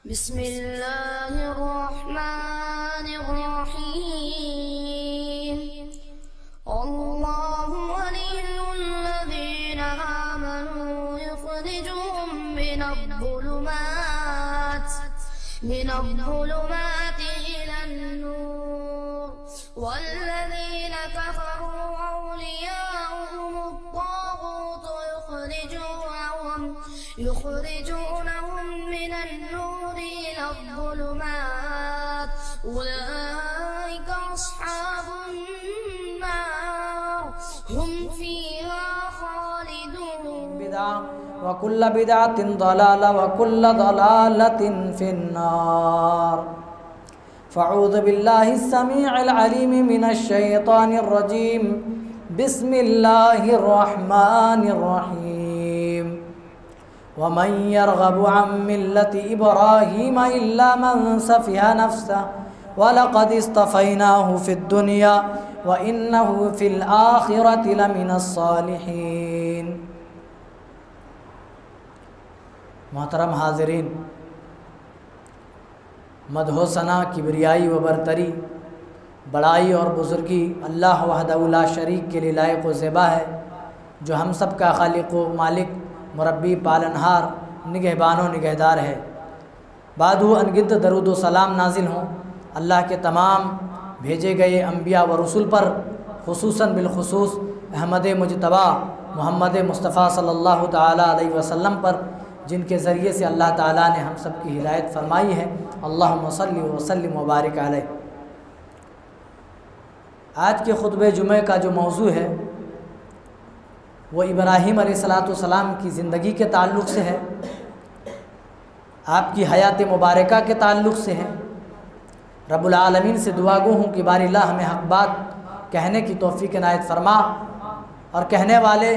बिस्मिल्लाहिर्रहमानिर्रहीम। अल्लाहु वलियुल्लज़ीना आमनू युख़रिजुहुम मिनज़्ज़ुलुमाति इलन-नूर वल्लज़ीना कफ़रू अवलियाउहुमुत-ताग़ूत युख़रिजूनहुम मिनन-नूरि इलज़्ज़ुलुमात उलाइका अस्हाबुन-नार हुम फ़ीहा ख़ालिदून। वकुल्ल बिदअतिन दलाला वकुल्ल दलालतिन फिन्नार। फ़अऊज़ु बिल्लाहिस समीइल अलीम मिनश शैतानिर रजीम। बिस्मिल्लाहिर रहमानिर रहीम। वमन यरग़बु अन मिल्लति इब्राहीम इल्ला मन सफ़िहा नफ़्सहु वलक़द इस्तफ़ैनाहु फ़िद्दुनिया व इन्नहु फ़िल आख़िरति लमिनस सालिहीन। मोहतरम हाज़रीन, मदहो सना किबरियाई व बरतरी, बड़ाई और बुज़ुर्गी अल्लाह वहदहु ला शरीक के लिए लायक़ व ज़ेबा है, जो हम सब का खालिक़ व मालिक, मुरब्बी, पालनहार, निगहबानो निगहदार है। बादू अनगिनत दरूद व सलाम नाजिल हों अल्लाह के तमाम भेजे गए अम्बिया व रसूल पर, खुसूसन बिलखुसूस अहमद मुजतबा मोहम्मद मुस्तफ़ा सल्लल्लाहु ताला अलैहि वसल्लम पर, जिनके ज़रिए से अल्लाह ताला ने हम सब की हिदायत फरमाई है। अल्लाहुम्मा सल्लि व सल्लिम व बारिक अलैहि। आज के खुतबे जुमे का जो मौजू है वो इब्राहीम अलैहिस्सलाम की ज़िंदगी के ताल्लुक़ से है, आपकी हयात मुबारका के ताल्लुक़ से है। रब्बुल आलमीन से दुआ गो हूँ कि बारी अल्लाह हमें हक़ बात कहने की तौफ़ीक़ इनायत फरमा और कहने वाले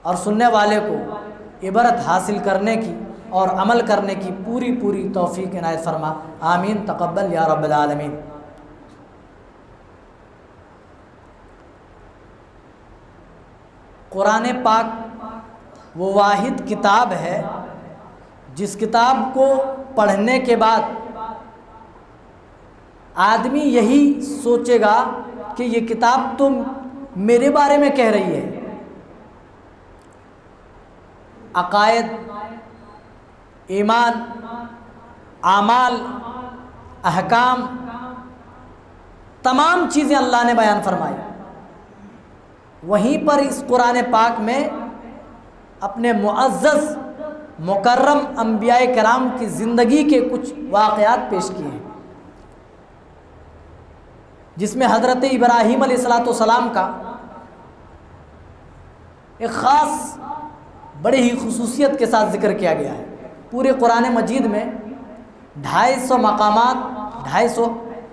और सुनने वाले को इबरत हासिल करने की और अमल करने की पूरी पूरी तौफ़ीक़ इनायत फरमा। आमीन तक़ब्बल या रब्बल आलमीन। कुरान पाक वो वाहिद किताब है जिस किताब को पढ़ने के बाद आदमी यही सोचेगा कि ये किताब तो मेरे बारे में कह रही है। अकायद, ईमान, आमाल, अहकाम, तमाम चीज़ें अल्लाह ने बयान फरमाई। वहीं पर इस कुरान पाक में अपने मुअज़्ज़ज़ मुकर्रम अंबियाए कराम की ज़िंदगी के कुछ वाक़यात पेश किए हैं, जिसमें हज़रत इब्राहीम अलैहिस्सलाम का एक ख़ास बड़ी ही खुसूसियत के साथ ज़िक्र किया गया है। पूरे कुरान मजीद में 250 मकामात, 250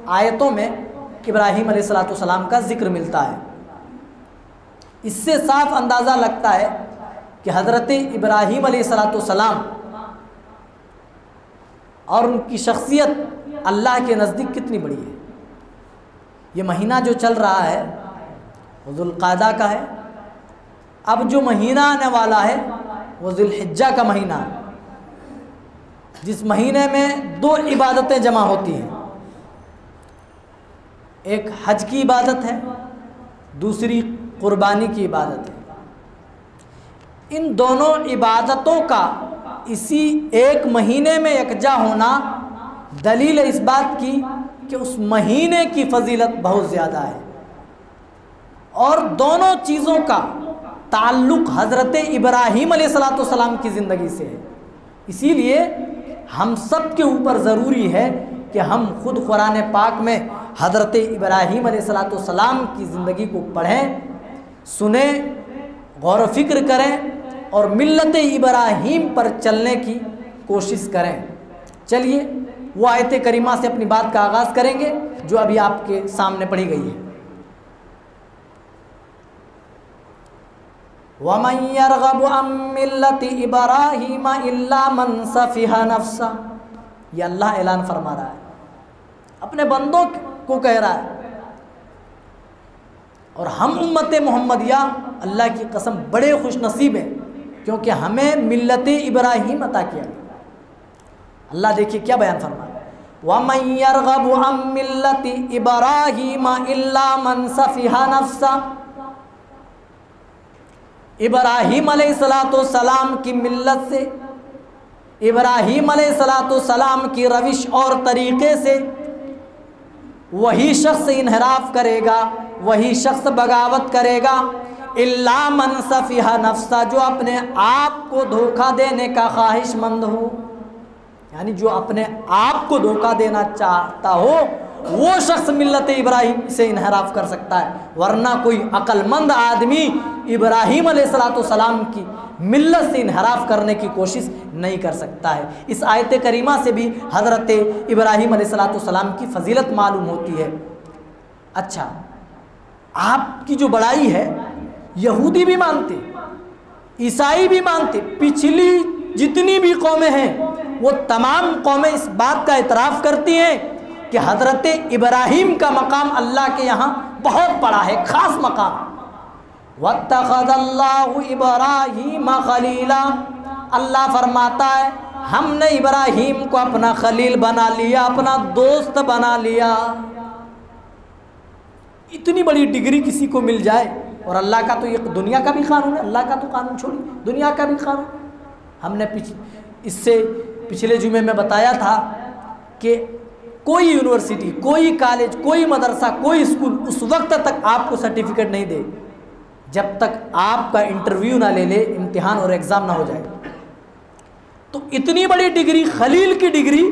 आयतों में इब्राहीम अलैहिस्सलाम का ज़िक्र मिलता है। इससे साफ अंदाज़ा लगता है कि हज़रत इब्राहीम अलैहिस्सलाम और उनकी शख्सियत अल्लाह के नज़दीक कितनी बड़ी है। ये महीना जो चल रहा है वो ज़ुल्क़ादा का है। अब जो महीना आने वाला है वो ज़ुल्हिज्जा का महीना है, जिस महीने में 2 इबादतें जमा होती हैं। एक हज की इबादत है, दूसरी कुर्बानी की इबादत है। इन दोनों इबादतों का इसी एक महीने में यकजा होना दलील है इस बात की कि उस महीने की फजीलत बहुत ज़्यादा है और दोनों चीज़ों का ताल्लुक़ हज़रत इब्राहीम अलैहिस्सलाम की ज़िंदगी से है। इसीलिए हम सब के ऊपर ज़रूरी है कि हम खुद कुरान पाक में हज़रत इब्राहीम अलैहिस्सलाम की ज़िंदगी को पढ़ें, सुने, गौर व फिक्र करें और मिल्लत इब्राहीम पर चलने की कोशिश करें। चलिए वो आयत करीमा से अपनी बात का आगाज़ करेंगे जो अभी आपके सामने पढ़ी गई है। वमन यरग़बु अन मिल्लति इब्राहीम इल्ला मन सफ़िहा नफ़्सहु। ये अल्लाह ऐलान फरमा रहा है, अपने बंदों को कह रहा है। और हम उम्मत मोहम्मदिया अल्लाह की कसम बड़े खुश नसीब हैं, क्योंकि हमें मिल्लत इब्राहीम अता किया। अल्लाह देखिए क्या बयान फरमा, वमन यरगबु अन मिल्लति इब्राहीम इल्ला मन सफिहा नफ्सा। इब्राहीम अलैहिस्सलाम की मिल्लत से, इब्राहीम अलैहिस्सलाम की रविश और तरीक़े से वही शख्स इन्हराफ करेगा, वही शख्स बगावत करेगा, इल्ला मन सफिहा नफ्सा, जो अपने आप को धोखा देने का ख्वाहिशमंद हो, यानी जो अपने आप को धोखा देना चाहता हो वो शख्स मिल्लत इब्राहीम से इन्हराफ कर सकता है, वरना कोई अक्लमंद आदमी इब्राहीम अलैहिस्सलाम की मिल्लत से इन्हराफ करने की कोशिश नहीं कर सकता है। इस आयत करीमा से भी हज़रत इब्राहीम अलैहिस्सलाम की फजीलत मालूम होती है। अच्छा, आपकी जो बड़ाई है यहूदी भी मानते, ईसाई भी मानते, पिछली जितनी भी कौमें हैं वो तमाम कौमें इस बात का इतराफ़ करती हैं कि हज़रत इब्राहीम का मकाम अल्लाह के यहाँ बहुत बड़ा है, ख़ास मकाम। वत्तख़ज़ल्लाहु इब्राहीम खलीला, अल्लाह फरमाता है हमने इब्राहीम को अपना खलील बना लिया, अपना दोस्त बना लिया। इतनी बड़ी डिग्री किसी को मिल जाए, और अल्लाह का तो ये दुनिया का भी कानून है, अल्लाह का तो कानून छोड़िए, दुनिया का भी कानून। हमने इससे पिछले जुमे में बताया था कि कोई यूनिवर्सिटी, कोई कॉलेज, कोई मदरसा, कोई स्कूल उस वक्त तक आपको सर्टिफिकेट नहीं दे जब तक आपका इंटरव्यू ना ले ले, इम्तिहान और एग्ज़ाम ना हो जाए। तो इतनी बड़ी डिग्री, खलील की डिग्री,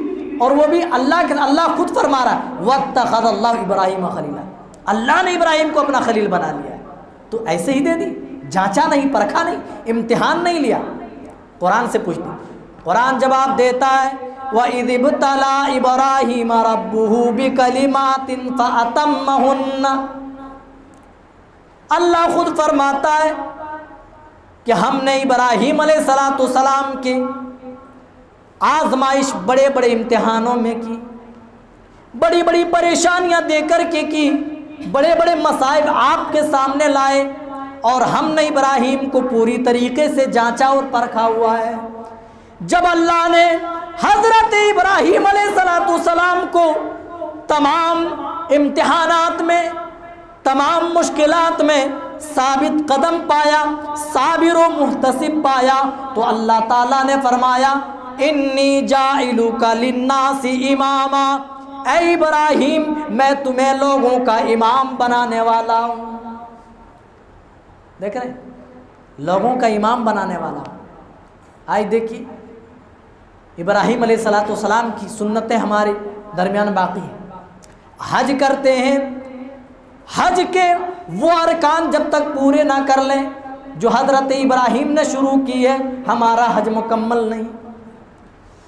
और वो भी अल्लाह खुद फरमा रहा है वत्तख़ज़ल्लाहु इब्राहीम खलीला, अल्लाह ने इब्राहीम को अपना खलील बना लिया। तो ऐसे ही दे दी, जांचा नहीं, परखा नहीं, इम्तिहान नहीं लिया। कुरान से पूछते, कुरान जवाब देता है वइज़ इब्तला इब्राहीम रब्बुहु बिकलिमातिन फ़अतम्महुन्ना। अल्लाह खुद फरमाता है कि हमने इब्राहीम अलैहिस्सलाम की आजमाइश बड़े बड़े इम्तिहानों में की, बड़ी बड़ी परेशानियां देकर के की, बड़े बड़े मसाइब आपके सामने लाए, और हमने इब्राहीम को पूरी तरीके से जांचा और परखा हुआ है। जब अल्लाह ने हज़रत इब्राहीम अलैहिस्सलाम को तमाम इम्तिहानात में, तमाम मुश्किलात में साबित कदम पाया, साबिर व मुहतसिब पाया, तो अल्लाह ताला ने फरमाया इन्नी जाइलुका लिन्नासी इमामा, ऐ इब्राहीम मैं तुम्हें लोगों का इमाम बनाने वाला हूँ। देख रहे, लोगों का इमाम बनाने वाला हूँ। आज देखिए इब्राहीम अलैहिस्सलाम की सुन्नतें हमारे दरमियान बाकी हैं। हज करते हैं, हज के वो अरकान जब तक पूरे ना कर लें जो हज़रत इब्राहीम ने शुरू की है, हमारा हज मुकम्मल नहीं।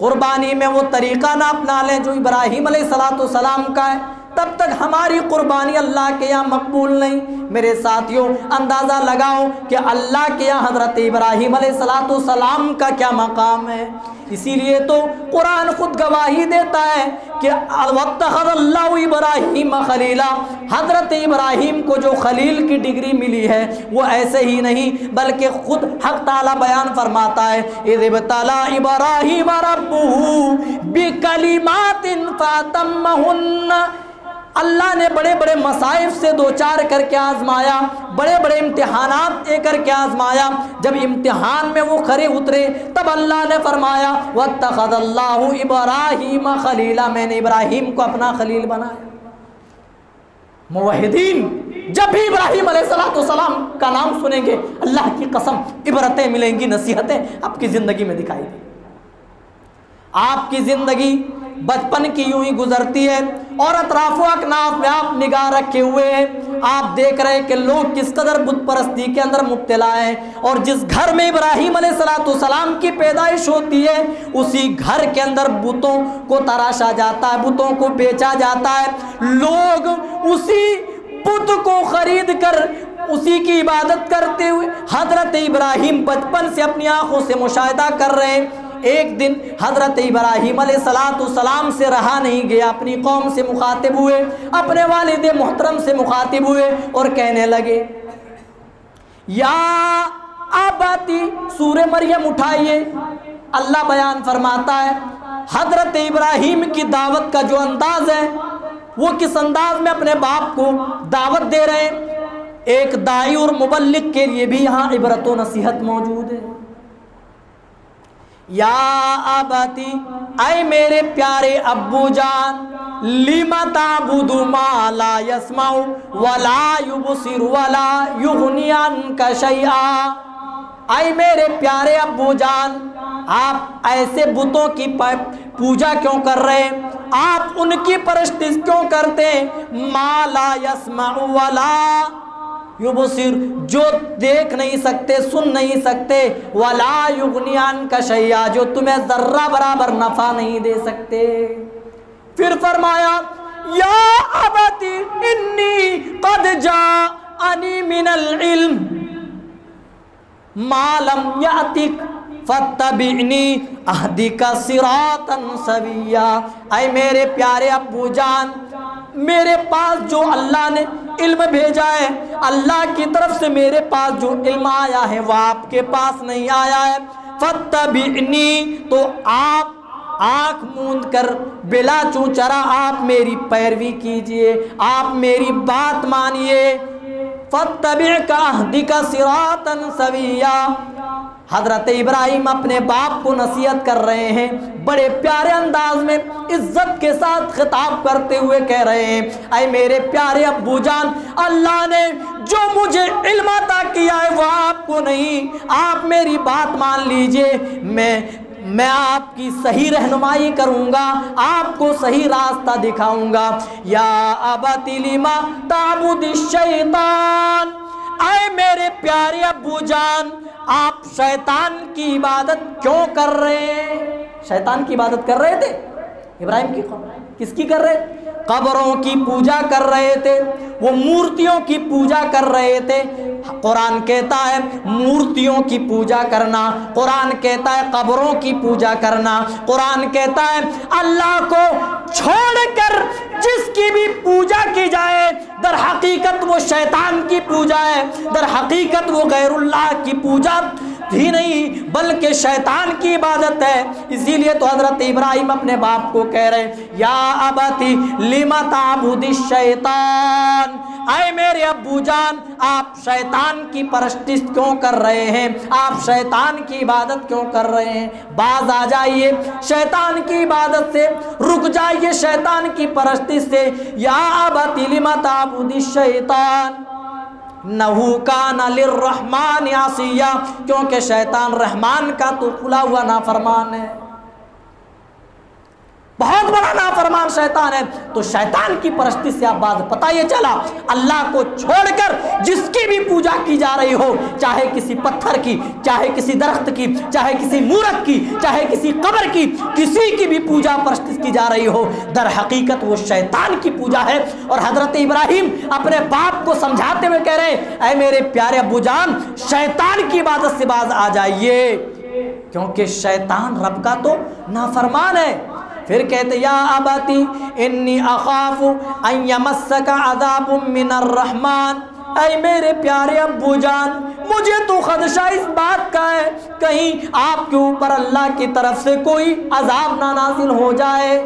कुर्बानी में वो तरीक़ा ना अपना लें जो इब्राहीम अलैहिस्सलाम का है, तब तक हमारी कुर्बानी अल्लाह के यहाँ मकबूल नहीं। मेरे साथियों, अंदाज़ा लगाओ कि अल्लाह के यहाँ हज़रत इब्राहीम अलैहिस्सलाम का क्या मकाम है। इसीलिए तो कुरान खुद गवाही देता है कि वत्तख़ज़ल्लाहु इब्राहीम खलीला, हज़रत इब्राहीम को जो खलील की डिग्री मिली है वो ऐसे ही नहीं बल्कि खुद हक़ ताला बयान फरमाता है इज़ इब्तला इब्राहीम रब्बुहु बिकलिमातिन फ़अतम्महुन्ना। अल्लाह ने बड़े बड़े मसाइब से दो चार करके आजमाया, बड़े बड़े इम्तिहानात दे करके आजमाया। जब इम्तिहान में वो खरे उतरे तब अल्लाह ने फरमाया वत्तख़ज़ल्लाहु इब्राहीम खलीला, मैंने इब्राहीम को अपना खलील बनाया। मुवहिदीन जब भी इब्राहीम अलैहिस्सलाम का नाम सुनेंगे, अल्लाह की कसम इबरतें मिलेंगी, नसीहतें आपकी ज़िंदगी में दिखाई देंगी। आपकी ज़िंदगी बचपन की यूं ही गुजरती है और अतराफ़ो अकनाफ में आप निगाह रखे हुए हैं, आप देख रहे हैं कि लोग किस कदर बुत परस्ती के अंदर मुब्तला हैं। और जिस घर में इब्राहीम अलैहिस्सलाम की पैदाइश होती है उसी घर के अंदर बुतों को तराशा जाता है, बुतों को बेचा जाता है। लोग उसी बुत को खरीद कर उसी की इबादत करते हुए हज़रत इब्राहीम बचपन से अपनी आँखों से मुशाहिदा कर रहे हैं। एक दिन हज़रत इब्राहीम अलैहिस्सलाम से रहा नहीं गया, अपनी कौम से मुखातिब हुए, अपने वालिद मोहतरम से मुखातिब हुए और कहने लगे या अबती, सूरे मरियम उठाइए। अल्लाह बयान फरमाता है हजरत इब्राहीम की दावत का जो अंदाज है, वो किस अंदाज में अपने बाप को दावत दे रहे हैं। एक दाई और मुबल्लिग के लिए भी यहाँ इबरत व नसीहत मौजूद है। या अबती, ऐ मेरे प्यारे अब्बू जान, लिमा ताबुदु मा ला यस्माउ वला युबसिरु वला युगनी अन्का शैआ। ऐ मेरे प्यारे अब्बू जान, आप ऐसे बुतों की पूजा क्यों कर रहे हैं, आप उनकी परस्तिश क्यों करते हैं। मा ला यस्माउ वला युबसिर, जो देख नहीं सकते, सुन नहीं सकते, वला युगनियान का शैया, जो तुम्हें जर्रा बराबर नफा नहीं दे सकते। फिर फरमाया या अबती इन्नी कद जाअनी मिनल इल्म मा लम यातिक फत्तबिनी अहदिका सिरातन सविया। ऐ मेरे प्यारे अब्बू जान, मेरे पास जो अल्लाह ने इल्म भेजा है, अल्लाह की तरफ से मेरे पास जो इल्म आया है वह आपके पास नहीं आया है। फत्तबिनी, तो आप आँख मूंद कर बिला चूचरा आप मेरी पैरवी कीजिए, आप मेरी बात मानिए। फत्तबिका अहदिका सिरातन सविया। हजरत इब्राहिम अपने बाप को नसीहत कर रहे हैं, बड़े प्यारे अंदाज में इज्जत के साथ खिताब करते हुए कह रहे हैं, ऐ मेरे प्यारे अब्बू जान, अल्लाह ने जो मुझे इल्म अता किया है वह आपको नहीं, आप मेरी बात मान लीजिए। मैं आपकी सही रहनुमाई करूँगा, आपको सही रास्ता दिखाऊँगा। या अबती लिमा ताबुदिश शैतान, ऐ मेरे प्यारे अब्बू जान, आप शैतान की इबादत क्यों कर रहे हैं। शैतान की इबादत कर रहे थे इब्राहिम की, किसकी कर रहे थे, कब्रों की पूजा कर रहे थे, वो मूर्तियों की पूजा कर रहे थे। कुरान कहता है मूर्तियों की पूजा करना, कुरान कहता है कब्रों की पूजा करना, कुरान कहता है अल्लाह को छोड़कर जिसकी भी पूजा की जाए दर हकीकत वो शैतान की पूजा है, दर हकीकत वो गैरुल्लाह की पूजा ही नहीं बल्कि शैतान की इबादत है। इसीलिए तो हजरत इब्राहिम अपने बाप को कह रहे या अबती लिमा ताबुदिश शैतान, ऐ मेरे अब्बू जान, आप शैतान की परस्तिश क्यों कर रहे हैं, आप शैतान की इबादत क्यों कर रहे हैं। बाज आ जाइए शैतान की इबादत से, रुक जाइए शैतान की परस्तिश से। या अबती लिमा ताबुदिश शैतान नहू काना लिर्रहमान आसिया, क्योंकि शैतान रहमान का तो खुला हुआ नाफरमान है, बहुत बड़ा नाफरमान शैतान है। तो शैतान की परस्ती से आप बात पता ये चला, अल्लाह को छोड़कर जिसकी भी पूजा की जा रही हो, चाहे किसी पत्थर की, चाहे किसी दरख्त की, चाहे किसी मूरत की, चाहे किसी कब्र की, किसी की भी पूजा परस्ती की जा रही हो, दर हकीकत वो शैतान की पूजा है। और हजरत इब्राहिम अपने बाप को समझाते हुए कह रहे हैं, ऐ मेरे प्यारे अब्बू जान, शैतान की इबादत से बाज आ जाइए, क्योंकि शैतान रब का तो नाफरमान है। फिर कहते या अबती इन्नी अखाफु अन यमस्सका अज़ाबुम मिनर रहमान, ऐ मेरे प्यारे अब्बू जान, मुझे तो खदशा इस बात का है कहीं आपके ऊपर अल्लाह की तरफ से कोई अजाब ना नाजिल हो जाए,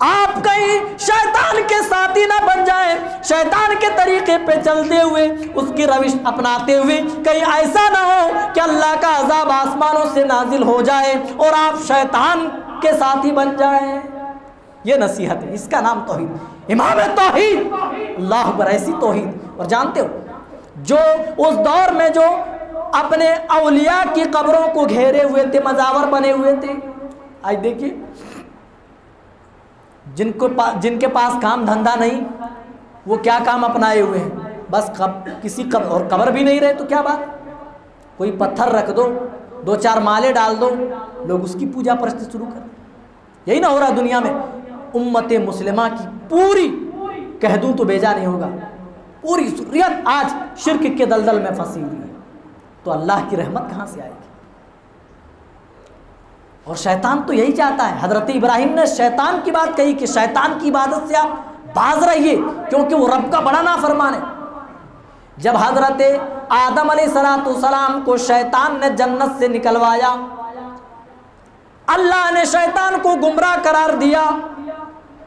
आप कहीं शैतान के साथी ना बन जाए, शैतान के तरीके पे चलते हुए, उसकी रविश अपनाते हुए कहीं ऐसा ना हो कि अल्लाह का अजाब आसमानों से नाजिल हो जाए और आप शैतान के साथी बन जाए। ये नसीहत है, इसका नाम तौहीद, इमाम तौहीद, अल्लाह अकबर, ऐसी तौहीद। और जानते हो जो उस दौर में जो अपने औलिया की कब्रों को घेरे हुए थे, मजावर बने हुए थे, आज देखिए जिनके पास काम धंधा नहीं, वो क्या काम अपनाए हुए हैं, बस किसी कब्र, और कब्र भी नहीं रहे तो क्या बात, कोई पत्थर रख दो, दो चार माले डाल दो, लोग उसकी पूजा परस्ती शुरू कर। यही ना हो रहा दुनिया में। उम्मत मुस्लिमा की पूरी, कह दूं तो बेजा नहीं होगा, पूरी ज़ुर्रियत आज शिर्क के दलदल में फंसी हुई है, तो अल्लाह की रहमत कहाँ से आएगी। और शैतान तो यही चाहता है। हजरत इब्राहिम ने शैतान की बात कही कि शैतान की इबादत से आप बाज रहिए, क्योंकि वो रब का बड़ा नाफरमान है। जब हजरत आदम अलैहिस्सलाम को शैतान ने जन्नत से निकलवाया, अल्लाह ने ने शैतान को गुमराह करार दिया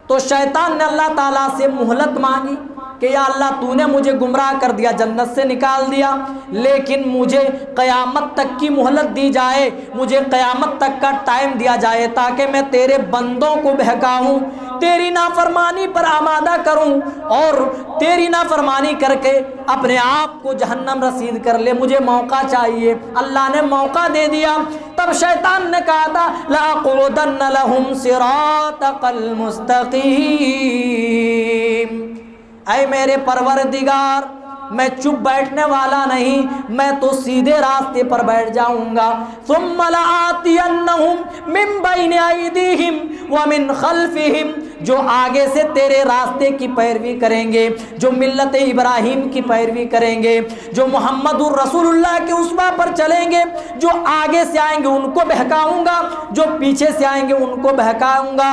तो शैतान ने अल्लाह ताला से मोहलत मांगी कि या अल्लाह तूने मुझे गुमराह कर दिया, जन्नत से निकाल दिया, लेकिन मुझे क़यामत तक की मोहलत दी जाए, मुझे क़यामत तक का टाइम दिया जाए ताकि मैं तेरे बंदों को बहकाऊं, तेरी नाफरमानी पर आमादा करूं और तेरी नाफरमानी करके अपने आप को जहन्नम रसीद कर ले, मुझे मौका चाहिए। अल्लाह ने मौका दे दिया। तब शैतान ने कहा था लअक़उदन्न लहुम सिरातकल मुस्तक़ीम, ऐ मेरे परवरदिगार मैं चुप बैठने वाला नहीं, मैं तो सीधे रास्ते पर बैठ जाऊंगा। सुम्मा लआतियन्नहुम मिन बैनि अयदीहिम व मिन खल्फिहिम, जो आगे से तेरे रास्ते की पैरवी करेंगे, जो मिल्लत इब्राहिम की पैरवी करेंगे, जो मोहम्मदुर रसूलुल्लाह के उस्वा पर चलेंगे, जो आगे से आएंगे उनको बहकाऊंगा, जो पीछे से आएंगे उनको बहकाऊंगा।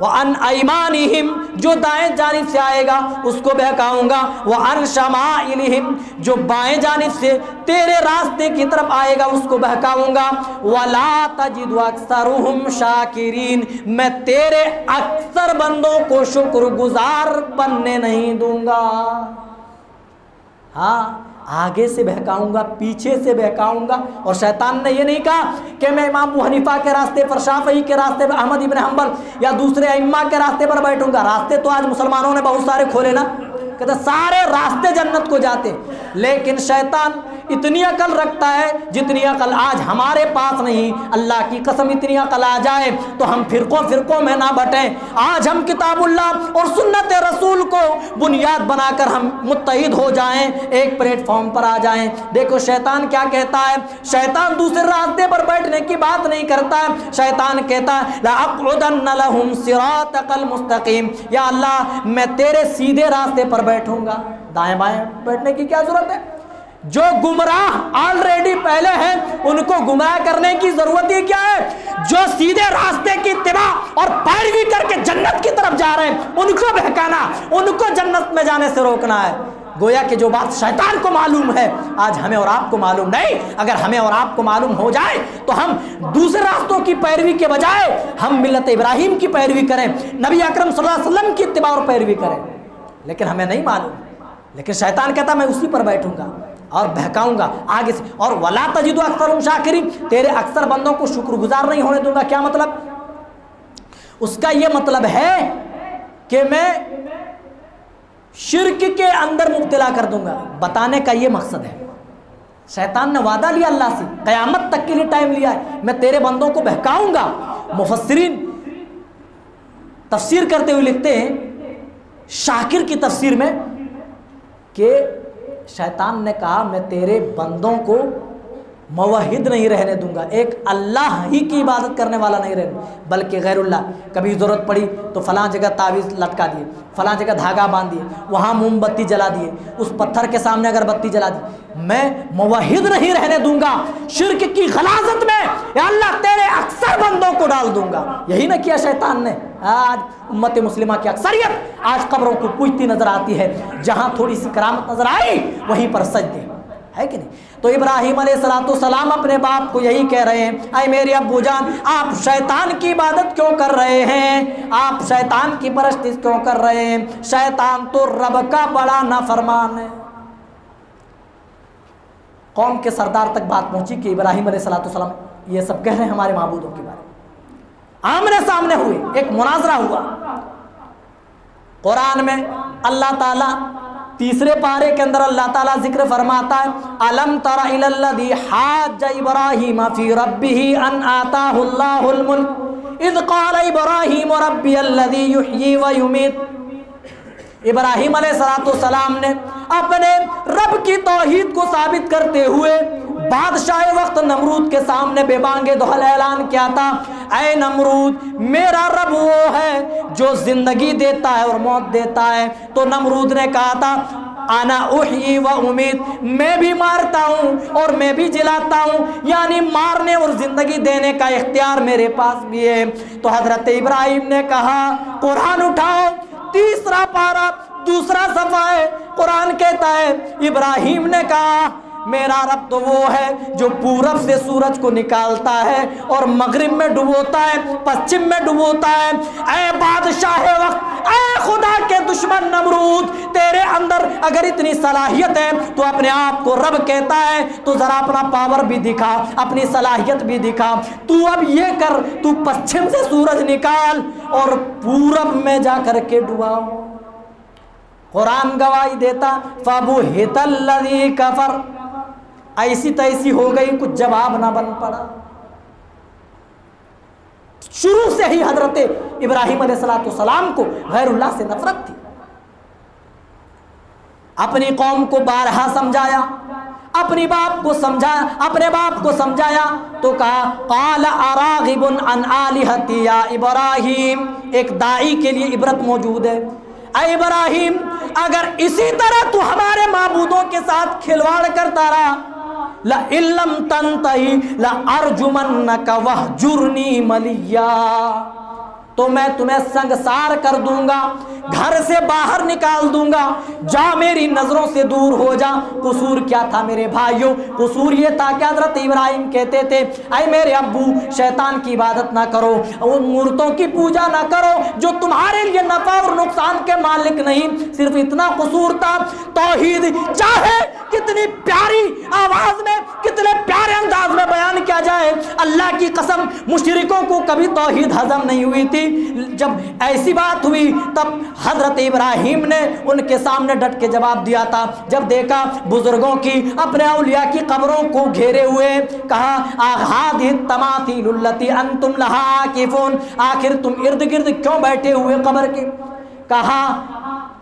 व अन अयमानिहिम, जो दाएं जानिब से आएगा उसको बहकाऊंगा। व अन शमाइलिहिम, जो बाएं जानिब से तेरे रास्ते की तरफ आएगा उसको बहकाऊंगा। वला तजिदु अक्सरुहुम शाकिरीन, मैं तेरे अक्सर बंदों को शुक्रगुजार बनने नहीं दूंगा। हाँ, आगे से बहकाऊंगा, पीछे से बहकाऊंगा। और शैतान ने ये नहीं कहा कि मैं इमाम अबू हनीफा के रास्ते पर, शाफई के रास्ते पर, अहमद इब्न हंबल या दूसरे अइम्मा के रास्ते पर बैठूंगा। रास्ते तो आज मुसलमानों ने बहुत सारे खोले ना, कहते सारे रास्ते जन्नत को जाते। लेकिन शैतान इतनी अकल रखता है जितनी अकल आज हमारे पास नहीं। अल्लाह की कसम, इतनी अकल आ जाए तो हम फिरकों में ना बटें। आज हम किताबुल्लाह और सुन्नत रसूल को बुनियाद बनाकर हम मुत्तहिद हो जाएं, एक प्लेटफॉर्म पर आ जाएं। देखो शैतान क्या कहता है, शैतान दूसरे रास्ते पर बैठने की बात नहीं करता है। शैतान कहता है लअक़उदन्न लहुम सिरातकल मुस्तक़ीम, या अल्लाह मैं तेरे सीधे रास्ते पर बैठूंगा। दाएं बाएं बैठने की क्या जरूरत है? जो गुमराह ऑलरेडी पहले हैं उनको गुमराह करने की जरूरत ही क्या है? जो सीधे रास्ते की इत्तिबा और पैरवी करके जन्नत की तरफ जा रहे हैं उनको बहकाना, उनको जन्नत में जाने से रोकना है। गोया कि जो बात शैतान को मालूम है आज हमें और आपको मालूम नहीं। अगर हमें और आपको मालूम हो जाए तो हम दूसरे रास्तों की पैरवी के बजाय हम मिल्लत इब्राहिम की पैरवी करें, नबी अकरम सल्लल्लाहु अलैहि वसल्लम की इत्तिबा और पैरवी करें। लेकिन हमें नहीं मालूम, लेकिन शैतान कहता मैं उसी पर बैठूंगा और बहकाऊंगा आगे से। और वला तजिदु अक्सरुहुम शाकिरीन, तेरे अक्सर बंदों को शुक्रगुजार नहीं होने दूंगा। क्या मतलब? उसका यह मतलब है कि मैं शिर्क के अंदर मुब्तला कर दूंगा। बताने का यह मकसद है। शैतान ने वादा लिया अल्लाह से, कयामत तक के लिए टाइम लिया है, मैं तेरे बंदों को बहकाऊंगा। मुफस्सिरीन तफसीर करते हुए लिखते हैं शाकिर की तफसीर में कि शैतान ने कहा मैं तेरे बंदों को मुवहिद नहीं रहने दूंगा, एक अल्लाह ही की इबादत करने वाला नहीं रहने, बल्कि गैरुल्लाह। कभी ज़रूरत पड़ी तो फलां जगह तावीज़ लटका दिए, फलां जगह धागा बांध दिए, वहाँ मोमबत्ती जला दिए, उस पत्थर के सामने अगरबत्ती जला दी। मैं मुवहिद नहीं रहने दूंगा, शिर्क की गलाजत में या अल्लाह तेरे अक्सर बंदों को डाल दूंगा। यही ना किया शैतान ने। आज उम्मत मुस्लिमा की अक्सरियत आज कब्रों को पूजती नजर आती है। जहाँ थोड़ी सी करामत नजर आई वहीं पर सजदे, है कि नहीं? तो इब्राहिम अलैहिस्सलाम अपने बाप को यही कह रहे हैं, ऐ मेरे अब्बू जान, आप शैतान की इबादत क्यों कर रहे हैं? आप शैतान की परस्तिश क्यों कर रहे हैं? शैतान तो रब का बड़ा नाफरमान है। कौम के सरदार तक बात पहुंची कि इब्राहिम अलैहिस्सलाम ये सब कह रहे हैं हमारे माबूदों के बारे में। आमने सामने हुए, एक मुनाजरा हुआ। कुरान में अल्लाह ताला तीसरे पारे के अंदर अल्लाह ताला जिक्र फरमाता है, अलम तरा इलल्लज़ी हाज्ज इब्राहीम फी रब्बिही अन आताहुल्लाहुल मुल्क इज़ क़ाल इब्राहीम रब्बियल्लज़ी युह्यी व युमीत। इब्राहीम अलैहिस्सलाम ने अपने रब की तौहीद को साबित करते हुए बादशाह वक्त नमरूद के सामने बेबांगे दोहल ऐलान किया था, ऐ नमरूद, मेरा रब वो है जो जिंदगी देता है और मौत देता है। तो नमरूद ने कहा था, आना उह्यी व उमीद, मैं भी मारता हूँ और मैं भी जिलाता हूँ, यानी मारने और जिंदगी देने का इख्तियार मेरे पास भी है। तो हजरत इब्राहिम ने कहा, कुरान उठाओ, तीसरा पारा दूसरा सफ़ा है। कुरान कहता है, इब्राहिम ने कहा, मेरा रब तो वो है जो पूरब से सूरज को निकालता है और मगरिब में डुबोता है, पश्चिम में डुबोता है। ऐ बादशाह वक्त, ऐ खुदा के दुश्मन नमरूद, तेरे अंदर अगर इतनी सलाहियत है तो अपने आप को रब कहता है तो जरा अपना पावर भी दिखा, अपनी सलाहियत भी दिखा। तू अब ये कर, तू पश्चिम से सूरज निकाल और पूरब में जा करके डुबाओ। कुरान गवाही देता फबुहितल्लज़ी कफर, ऐसी तैसी हो गई, कुछ जवाब ना बन पड़ा। शुरू से ही हजरत इब्राहिम अलैहिस्सलाम को गैरुल्लाह से नफरत थी। अपनी कौम को बारहा समझाया, अपने बाप को समझाया तो कहा क़ाल अराग़िबुन अन आलिहती या इब्राहिम। एक दाई के लिए इबरत मौजूद है। ऐ इब्राहिम, अगर इसी तरह तू हमारे माबूदों के साथ खिलवाड़ करता रहा, ला इल्लम तंतही ला अर्जुमन्नका वहजुरनी मलिया, तो मैं तुम्हें संगसार कर दूंगा, घर से बाहर निकाल दूंगा, जा मेरी नजरों से दूर हो जा। कसूर क्या था मेरे भाइयों? कसूर ये था कि हजरत इब्राहिम कहते थे ऐ मेरे अब्बू, शैतान की इबादत ना करो, उन मूर्तों की पूजा ना करो जो तुम्हारे लिए नफा और नुकसान के मालिक नहीं। सिर्फ इतना कसूर था। तौहीद चाहे कितनी प्यारी आवाज में, कितने प्यारे अंदाज में बयान किया जाए, अल्लाह की कसम मुशरिकों को कभी तौहीद हजम नहीं हुई थी। जब ऐसी बात हुई तब हजरत इब्राहिम ने उनके सामने डट के जवाब दिया था। जब देखा बुजुर्गों की, अपने औलिया की कब्रों को घेरे हुए, कहा आहादिह तमाथीलुल्लती अंतुम लहा आकिफून, आखिर तुम इर्द गिर्द क्यों बैठे हुए कब्र के? कहा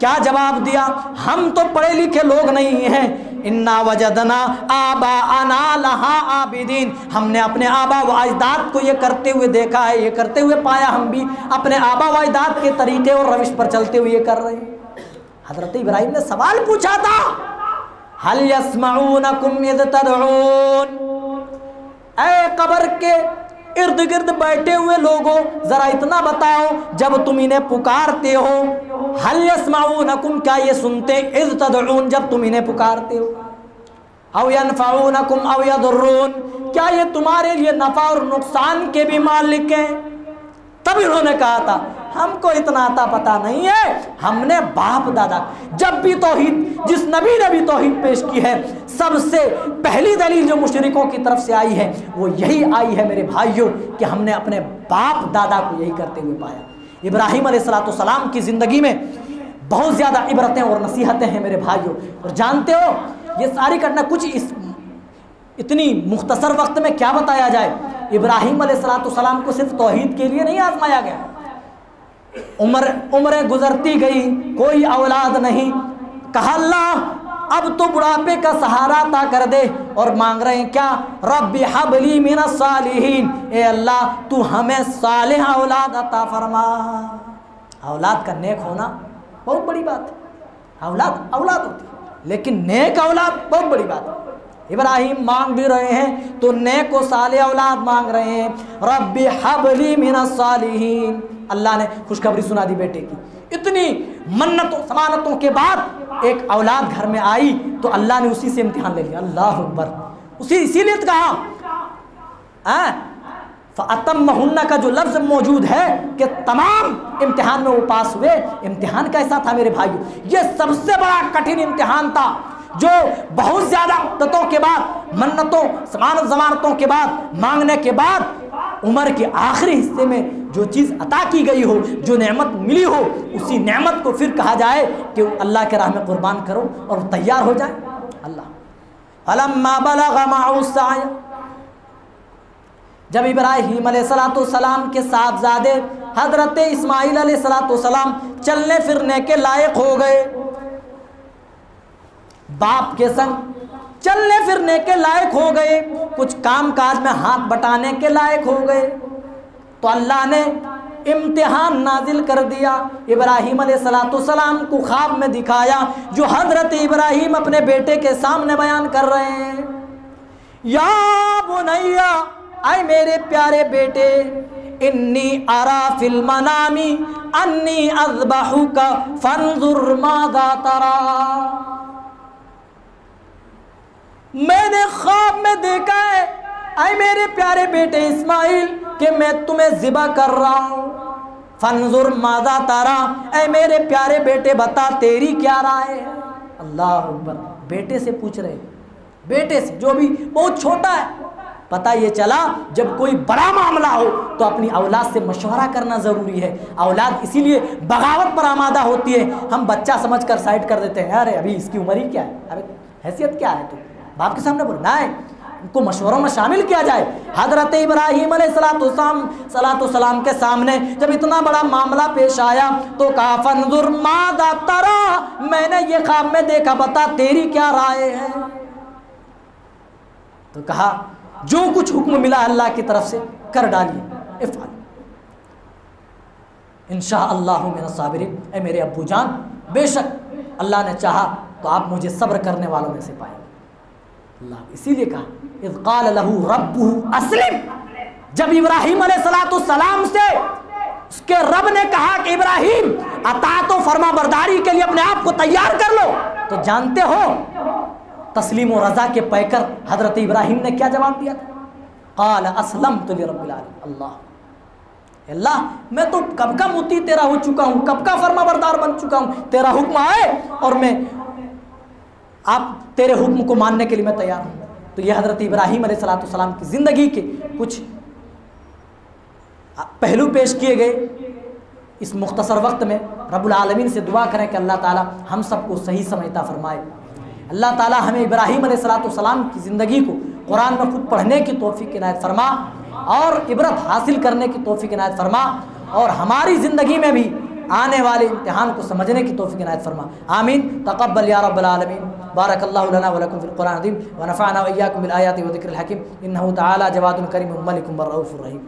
क्या जवाब दिया? हम तो पढ़े लिखे लोग नहीं हैं। इन्ना वजदना आबा अना लहा आबिदीन, हमने अपने आबा व अजदाद को ये करते हुए देखा है, ये करते हुए पाया, हम भी अपने आबा व अजदाद के तरीके और रविश पर चलते हुए ये कर रहे हैं। हजरत इब्राहिम ने सवाल पूछा था, हल यस्मऊनकुम इज़ तदऊन, ऐ कब्र के इर्द गिर्द बैठे हुए लोगों, जरा इतना बताओ जब तुम इन्हें पुकारते हो, हल यस्मऊनकुम, क्या ये सुनते, इज़ तदऊन, जब तुम इन्हें पुकारते हो, औ यनफऊनकुम औ यदुर्रून, क्या ये तुम्हारे लिए नफा और नुकसान के भी मालिक हैं? तब इन्होंने कहा था हमको इतना आता पता नहीं है, हमने बाप दादा, जब भी तौहीद, जिस नबी ने भी तौहीद पेश की है, सबसे पहली दलील जो मुशरिकों की तरफ से आई है वो यही आई है मेरे भाइयों कि हमने अपने बाप दादा को यही करते हुए पाया। इब्राहिम अलैहिस्सलाम की ज़िंदगी में बहुत ज़्यादा इबरतें और नसीहतें हैं मेरे भाइयों। और जानते हो ये सारी घटना कुछ इस इतनी मुख्तसर वक्त में क्या बताया जाए। इब्राहिम अलैहिस्सलाम को सिर्फ तौहीद के लिए नहीं आजमाया गया, उम्रें गुजरती गई, कोई औलाद नहीं, कहा अल्लाह अब तो बुढ़ापे का सहारा अता कर दे, और मांग रहे हैं क्या, रब्बी हबली मिनस सालिहीन, ए अल्लाह तू हमें सालिह औलाद अता फरमा। औलाद का नेक होना बहुत बड़ी बात है। औलाद होती है लेकिन नेक औलाद बहुत बड़ी बात है। इब्राहिम मांग भी रहे हैं तो नेक व साले औलाद मांग रहे हैं, रब्बी हबली मिनस सालिहीन। अल्लाह ने खुशखबरी सुना दी बेटे की। इतनी मन्नतों समानतों के बाद एक औलाद घर में आई तो अल्लाह ने उसी से इम्तिहान ले लिया। अल्लाह अकबर, उसी इसीलिए कहा फ़अतम्महुन्ना का जो लफ्ज़ मौजूद है कि तमाम इम्तिहान में वो पास हुए। इम्तिहान कैसा था मेरे भाइयों? ये सबसे बड़ा कठिन इम्तिहान था जो बहुत ज़्यादा मुद्दतों के बाद, मन्नतों ज़मानतों के बाद, मांगने के बाद, उम्र के आखिरी हिस्से में जो चीज़ अता की गई हो, जो नेमत मिली हो, उसी नेमत को फिर कहा जाए कि अल्लाह के राह में कुर्बान करो और तैयार हो जाए। अल्लाह फलम्मा बलग़ मअहु सअय, जब इब्राहीम अलैहिस्सलाम के साहबजादे हजरत इस्माइल अलैहिस्सलाम चलने फिरने के लायक हो गए, बाप के संग चलने फिरने के लायक हो गए, कुछ काम काज में हाथ बटाने के लायक हो गए, तो अल्लाह ने इम्तिहान नाजिल कर दिया। इब्राहीम अलैहिस्सलाम को ख्वाब में दिखाया जो हजरत इब्राहीम अपने बेटे के सामने बयान कर रहे हैं, या बुनैया, आए मेरे प्यारे बेटे, इन्नी अरा फिल मनामी अन्नी अज़बहुका फंजुर माज़ा तरा। मैंने ख्वाब में देखा है ऐ मेरे प्यारे बेटे इस्माइल कि मैं तुम्हें ज़िबा कर रहा हूँ। फंजुर माज़ा तारा, ऐ मेरे प्यारे बेटे बता तेरी क्या राय है। अल्लाह अकबर, बेटे से पूछ रहे, बेटे से जो भी बहुत छोटा है। पता ये चला जब कोई बड़ा मामला हो तो अपनी औलाद से मशवरा करना ज़रूरी है। औलाद इसीलिए बगावत पर आमादा होती है। हम बच्चा समझ कर साइड कर देते हैं, अरे अभी इसकी उम्र ही क्या है, अरे हैसियत क्या है, तो बाप के सामने बोलना है, उनको मशवरों में शामिल किया जाए। हज़रत इब्राहीम अलैहिस्सलाम के सामने जब इतना बड़ा मामला पेश आया तो कहा फंजुर माज़ा तरा, मैंने ये ख्वाब में देखा, बता तेरी क्या राय है। तो कहा जो कुछ हुक्म मिला अल्लाह की तरफ से कर डालिए, इफ़अल इंशाअल्लाहु मिनस साबिरीन। ऐ मेरे अब्बू जान, बेशक अल्लाह ने चाहा तो आप मुझे सब्र करने वालों में से पाएंगे। अल्लाह इसीलिए कहा इज़ क़ाल लहू रब्बुहु अस्लिम, जब इब्राहीम अलैहिस्सलाम से उसके रब ने कहा कि इब्राहीम अताअत व फरमाबरदारी के लिए अपने आप को तैयार कर लो, तो जानते हो तस्लीम व रज़ा के पैकर हज़रत इब्राहीम ने क्या जवाब दिया था? क़ाल अस्लमतु लिरब्बिल आलमीन। अल्लाह मैं तो कब का मुती तेरा हो चुका हूँ, कब का फरमाबरदार बन चुका हूँ, तेरा हुक्म आए और मैं आप तेरे हुक्म को मानने के लिए मैं तैयार हूँ। तो ये हज़रत इब्राहीम अलैहिस्सलाम की ज़िंदगी के कुछ पहलू पेश किए गए इस मुख्तसर वक्त में। रब्बुल आलमीन से दुआ करें कि अल्लाह ताला हम सबको सही समझता फरमाए। अल्लाह ताला हमें इब्राहीम अलैहिस्सलाम की ज़िंदगी को कुरान में खुद पढ़ने की तौफीक इनायत फरमा और इबरत हासिल करने की तौफीक इनायत फरमा, और हमारी ज़िंदगी में भी आने वाले इम्तिहान को समझने की तौफीक इनायत फरमा। आमीन। तक़ब्बल या रब्बल आलमीन। बारकल्लाहु लना व लकुम फ़िल क़ुरआनिल अज़ीम व नफ़अना व इय्याकुम बिल आयाति व ज़िक्रिल हकीम। इन्नहु तआला जवादुन करीमुन मलिकुम व रऊफ़ुर रहीम।